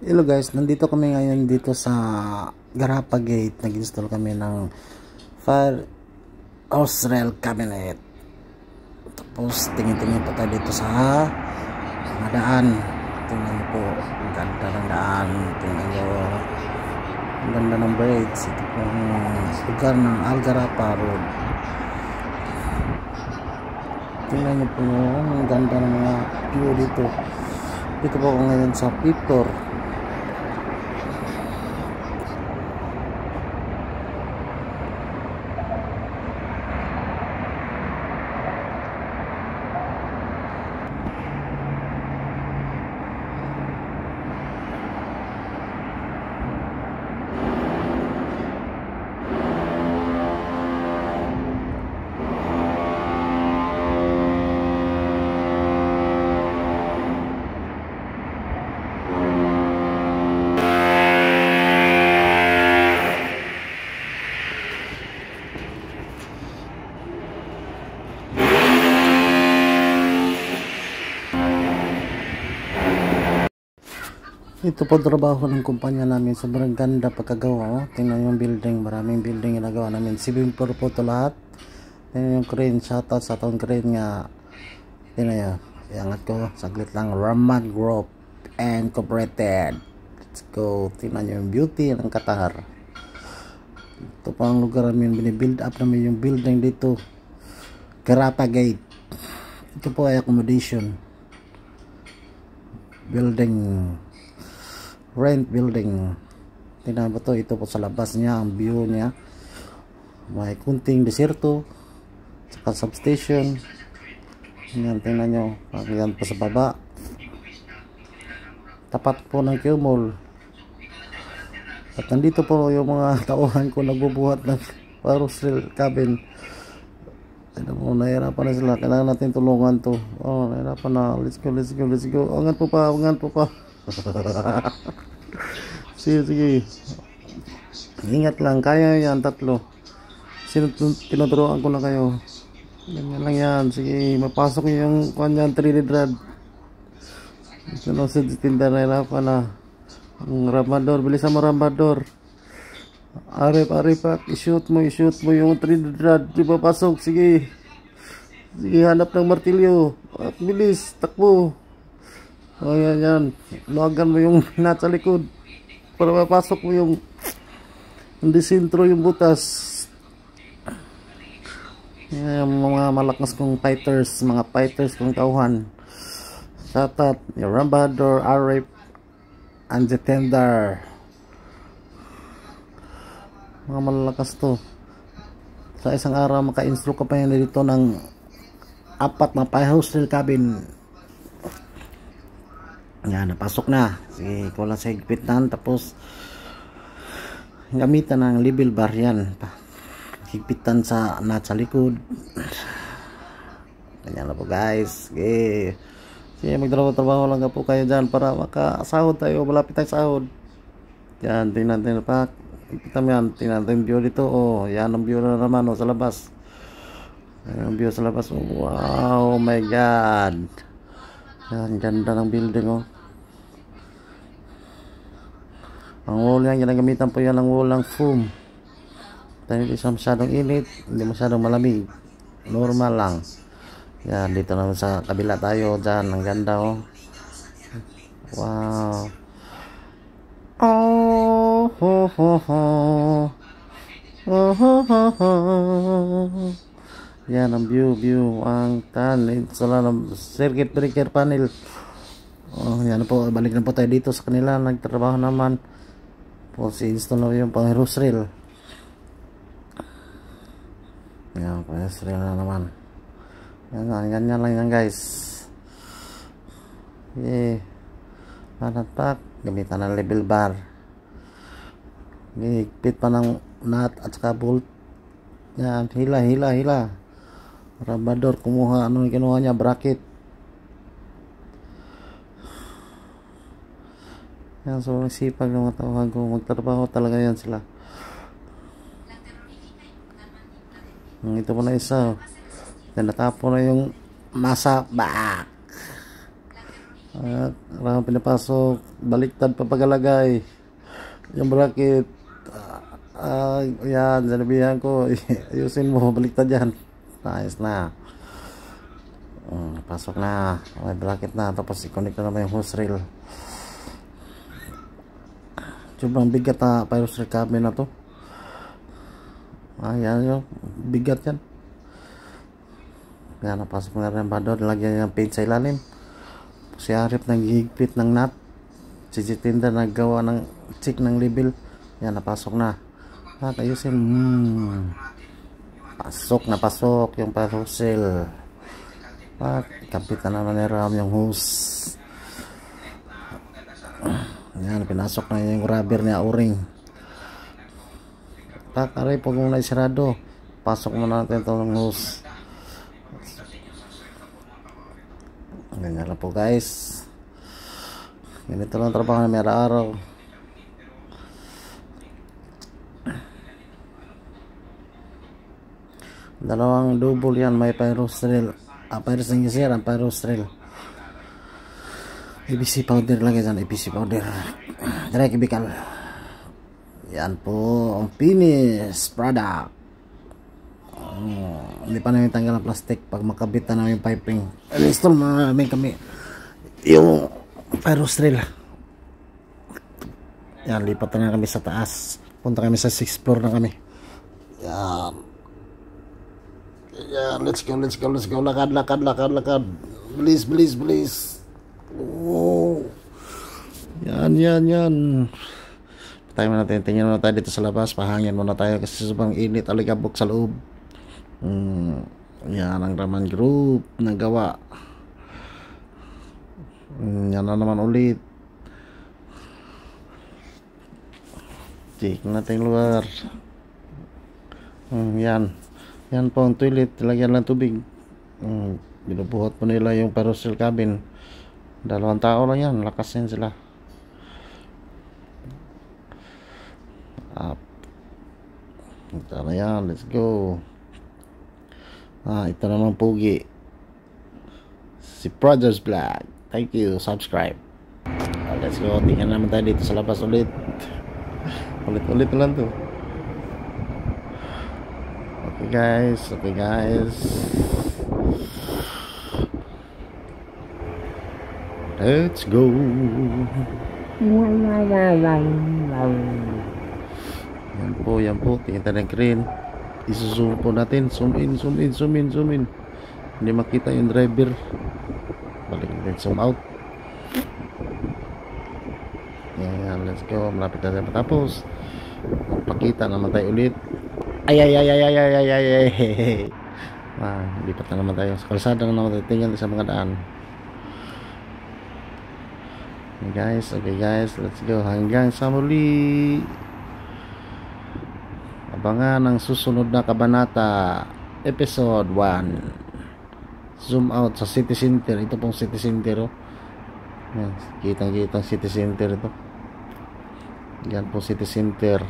Hello guys, nandito kami ngayon dito sa Garapa Gate. Nag-install kami ng fire hose rail cabinet. Tapos tingin-tingin pa tayo dito sa mga daan. Tingnan niyo po, ang ganda ng daan. Tingnan niyo, ang ganda ng bridge. Ito pong lugar ng Algarapa Road. Tingnan niyo po, ang ganda ng mga view dito. Dito po ako ngayon sa Pictor. Ito po trabaho ng kumpanya namin. Sobrang ganda pagkagawa. Oh. Tingnan yung building. Maraming building ginagawa namin. Swimming pool po ito lahat. Tingnan yung crane. Shoutout sa taong crane nga. Tingnan nyo. Iangat ko. Saglit lang. Raman Group Incorporated. Let's go. Tingnan nyo yung beauty ng Qatar. Ito po ang lugar namin. Binibuild up namin yung building dito. Garapa Gate. Ito po ay accommodation. Building. Rent building. Tingnan mo to, ito po sa labas niya ang view niya. May kunting desierto, saka substation. Yan, tingnan nyo. Yan po sa baba. Tapat po ng Q-Mall. At nandito po yung mga tauhan ko nagbubuhat ng parusel cabin. Ano po, nahirapan na sila. Kailangan natin tulungan to. Oh, nahirapan na. Let's go, let's go, let's go. Angat po pa, angat po pa. Sige. Ingat lang, kaya yan tatlo. Tinuturuan ko na kayo. Ganyan lang yan. Sige, mapasok yung kanyan 3D rod. Sinusid tinda na hirapan na. Ang rambador, bilisan mo rambador. Arip at i-shoot mo yung 3D rod. Di ba pasok? Sige, hanap ng martilyo. At bilis, takbo. O yan. Luwagan mo yung nasa likod para mapasok mo yung hindi sintro yung butas. Yan, mga malakas kong fighters, kong tauhan. Shoutout yung Rambador, Arif, and the Tender. Mga malalakas to. Sa isang araw maka-instru ka pa yan dito ng 4 na hostel cabin. Yan, napasok na. Sige, ko lang sa higpitan. Tapos gamitan ng level bar yan. Higpitan sa nasa likod. Ganyan na po guys. Sige, magtrabaho lang po kayo dyan para makasahod tayo. Malapit tayo sahod. Yan, tingnan natin pa. Higpitan yan. Tingnan natin yung view dito. Oh, yan ang view na naman sa labas. Yan ang view sa labas. Oh, wow, oh my god. Yan, ganda ng building oh. Ang wall yan, ginagamitan po yan ng wall ng foam. Dahil hindi siya masyadong init, hindi masyadong malamig. Normal lang. Yan, dito naman sa kabila tayo. Dyan, ang ganda oh. Wow. Oh, ho, ho, ho. Oh, ho, ho, ho. Yan ang view ang sala ng circuit breaker panel. Oh, yan po, balik na po tayo dito sa kanila. Nagtrabaho naman po si install na yung pang hose rail. Yan, pang hose rail na naman. Ganyan lang yan guys. Panatak, gamitan ng level bar. Higpit pa ng nut at saka bolt. Yan, hila. Rambador, kumuha, ano yung kinuha niya, bracket. Yan, so sipag ng mga tauhan ko, magtrabaho talaga yan sila. Ito po na isa. Then natapon na yung masa back. At marami pinapasok, baliktad pa pagalagay yung bracket. Yan, sinabihan ko ayusin mo, baliktad yan. Nice na. Pasok na, may bracket na, tapos i-connect na naman yung hose reel. Sobrang bigat na pyros reel cabinet na to. Yan yung bigat yan. Kaya napasok na rin ba doon, nilagyan yung paint sa ilalim. Si Arif naghihigpit ng nut, si Jitinda naggawa ng check ng level. Yan, napasok na. At ayusin. Pasok na pasok yung pyros reel. At kapit na naman ni Ram yung hose. Yan, pinasok na yung rubber niya, o-ring. Aray, pag muna isirado, pasok muna natin itong hose. Ganyan lang po guys, ganito lang trabaho na may araw-araw. Dalawang double yan, may pyros reel, pyros ng gisir, ang pyros reel. ABC powder lagi dyan, ABC powder, direct chemical. Yan po ang finish product. Hindi pa namin tanggal ang plastic pag makabit na namin piping. Install na namin kami yung pyros reel. Yan, lipat na kami sa taas, punta kami sa 6th floor na kami. Yan, yan, let's go, lakad, bilis. Yan. Tayo muna natin, tingnan muna tayo dito sa labas, pahangin muna tayo kasi sobrang init, aligabok sa loob. Yan ang Raman Group nagawa. Yan na naman ulit. Check natin luar. Yan po ang toilet, lagyan lang tubig. Binubuhat po nila yung pyros reel cabin. 2 tao lang yan, lakas yan sila. Up. Ito na yan, let's go. Ito naman pugi, si Brothers Black. Thank you, subscribe. Let's go, tingnan naman tayo dito sa labas ulit na lang to. Okay guys, let's go. Yan po, tingnan tayo ng crane. Isuzoom po natin, zoom in. Hindi makita yung driver. Balik natin, zoom out. Yan, let's go. Malapit na tayo matapos. Pakita naman tayo ulit. Ay. Lipat na naman tayo sa kalsada na naman tayo. Tingnan sa mga daan. Okay guys, let's go. Hanggang sa muli. Abangan ang susunod na kabanata, episode 1. Zoom out sa city center. Ito pong city center, yan, kitang city center ito. Yan po city center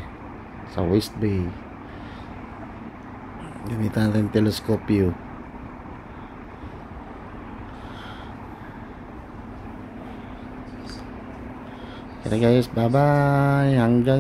sa West Bay. Gamitan natin telescope view. Okay guys, bye bye. Hanggang